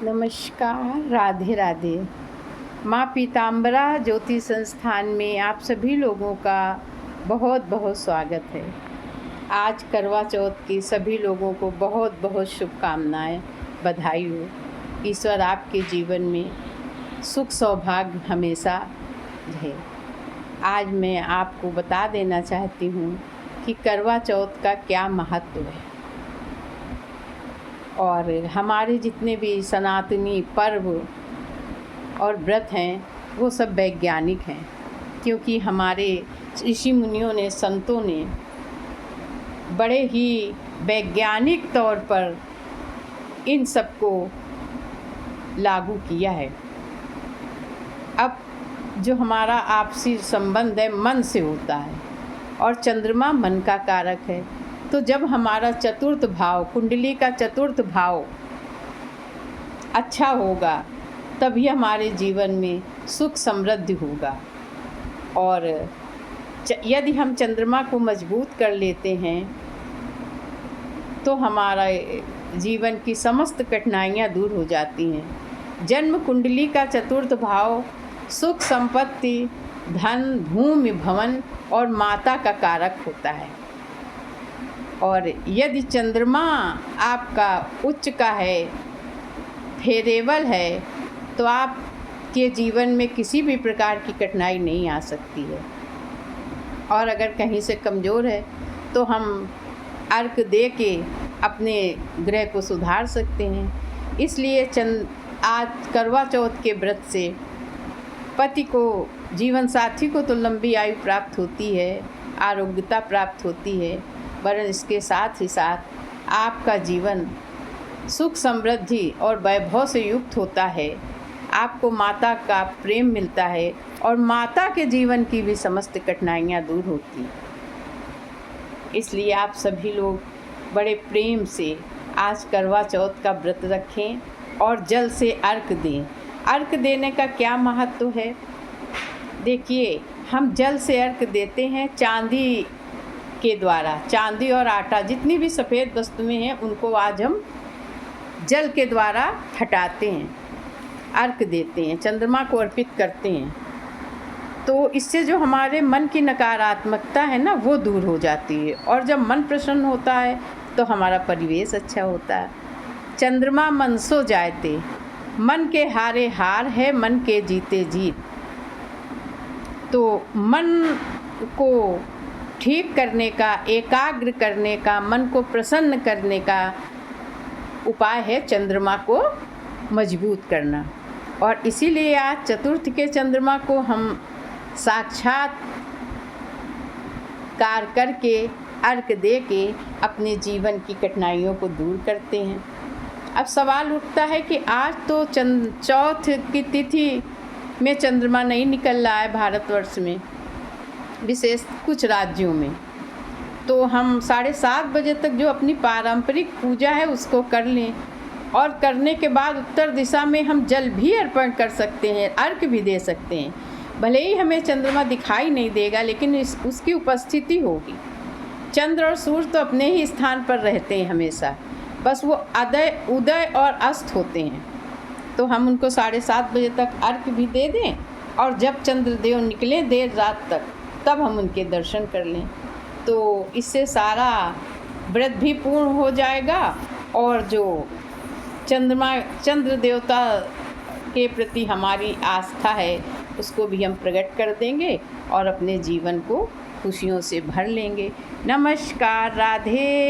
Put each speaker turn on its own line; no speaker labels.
नमस्कार, राधे राधे। माँ पीताम्बरा ज्योति संस्थान में आप सभी लोगों का बहुत बहुत स्वागत है। आज करवा चौथ की सभी लोगों को बहुत बहुत शुभकामनाएं, बधाई हो। ईश्वर आपके जीवन में सुख सौभाग्य हमेशा रहे। आज मैं आपको बता देना चाहती हूँ कि करवा चौथ का क्या महत्व है और हमारे जितने भी सनातनी पर्व और व्रत हैं वो सब वैज्ञानिक हैं, क्योंकि हमारे ऋषि मुनियों ने, संतों ने बड़े ही वैज्ञानिक तौर पर इन सब को लागू किया है। अब जो हमारा आपसी संबंध है मन से होता है और चंद्रमा मन का कारक है, तो जब हमारा चतुर्थ भाव, कुंडली का चतुर्थ भाव अच्छा होगा तभी हमारे जीवन में सुख समृद्धि होगा। और यदि हम चंद्रमा को मजबूत कर लेते हैं तो हमारा जीवन की समस्त कठिनाइयाँ दूर हो जाती हैं। जन्म कुंडली का चतुर्थ भाव सुख, संपत्ति, धन, भूमि, भवन और माता का कारक होता है। और यदि चंद्रमा आपका उच्च का है, फेवरेबल है, तो आपके जीवन में किसी भी प्रकार की कठिनाई नहीं आ सकती है। और अगर कहीं से कमज़ोर है तो हम अर्घ दे के अपने ग्रह को सुधार सकते हैं। इसलिए आज करवा चौथ के व्रत से पति को, जीवन साथी को तो लंबी आयु प्राप्त होती है, आरोग्यता प्राप्त होती है, वरन इसके साथ ही साथ आपका जीवन सुख, समृद्धि और वैभव से युक्त होता है। आपको माता का प्रेम मिलता है और माता के जीवन की भी समस्त कठिनाइयाँ दूर होती। इसलिए आप सभी लोग बड़े प्रेम से आज करवा चौथ का व्रत रखें और जल से अर्घ दें। अर्घ देने का क्या महत्व है? देखिए, हम जल से अर्घ देते हैं चांदी के द्वारा। चांदी और आटा, जितनी भी सफ़ेद वस्तुएं हैं, उनको आज हम जल के द्वारा हटाते हैं, अर्घ देते हैं, चंद्रमा को अर्पित करते हैं। तो इससे जो हमारे मन की नकारात्मकता है ना, वो दूर हो जाती है। और जब मन प्रसन्न होता है तो हमारा परिवेश अच्छा होता है। चंद्रमा मन सो जाते, मन के हारे हार है, मन के जीते जीत। तो मन को ठीक करने का, एकाग्र करने का, मन को प्रसन्न करने का उपाय है चंद्रमा को मजबूत करना। और इसीलिए आज चतुर्थ के चंद्रमा को हम साक्षात्कार करके, अर्घ दे के अपने जीवन की कठिनाइयों को दूर करते हैं। अब सवाल उठता है कि आज तो चौथ की तिथि में चंद्रमा नहीं निकल रहा है भारतवर्ष में, विशेष कुछ राज्यों में। तो हम 7:30 बजे तक जो अपनी पारंपरिक पूजा है उसको कर लें, और करने के बाद उत्तर दिशा में हम जल भी अर्पण कर सकते हैं, अर्घ भी दे सकते हैं। भले ही हमें चंद्रमा दिखाई नहीं देगा, लेकिन उसकी उपस्थिति होगी। चंद्र और सूर्य तो अपने ही स्थान पर रहते हैं हमेशा, बस वो उदय और अस्त होते हैं। तो हम उनको 7:30 बजे तक अर्घ भी दे दें, और जब चंद्रदेव निकलें देर रात तक, तब हम उनके दर्शन कर लें। तो इससे सारा व्रत भी पूर्ण हो जाएगा, और जो चंद्र देवता के प्रति हमारी आस्था है उसको भी हम प्रकट कर देंगे और अपने जीवन को खुशियों से भर लेंगे। नमस्कार, राधे।